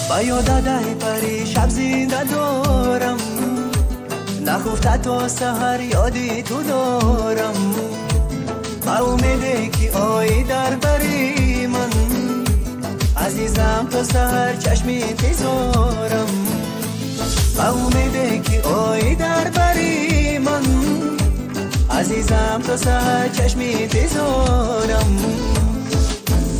با یادای پری شب زنده دارم، نخفته تا سحر یادی تو دارم. با امیده که آیی در بری من، عزیزم تا سحر چشمی انتظارم. با امیده که آیی در بری من، عزیزم تا سحر چشمی انتظارم.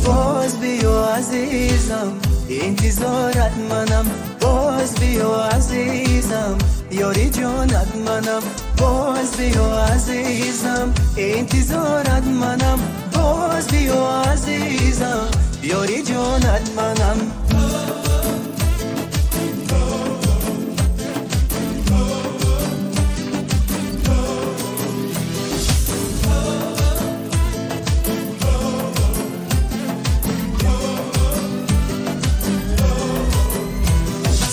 باز بیا عزیزم انتظارت منم، باز بیا عزیزم یاری جانت منم. باز بیا عزیزم انتظارت منم، باز بیا عزیزم یاری جانت منم.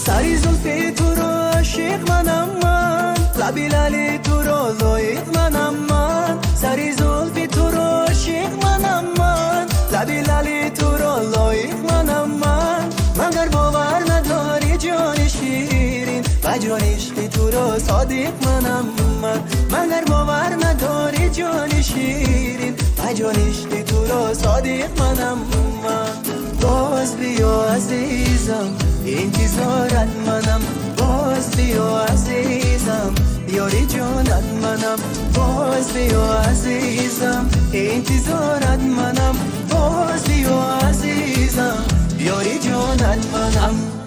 سری زلفی تو رو عاشق منم من، لبی لالی تو رو لایق منم من. سری زلفی تو رو عاشق منم من، لبی لالی تو رو لایق منم من. مگر باور نداری جان شیرین، و جان عشقی تو رو صادق منم من. مگر باور نداری جان شیرین، و جان عشقی تو رو صادق منم من. باز بیا عزیزم انتظارت منم، باز بیا عزیزم یاری جانت منم. باز بیا عزیزم انتظارت منم، باز بیا عزیزم یاری جانت منم.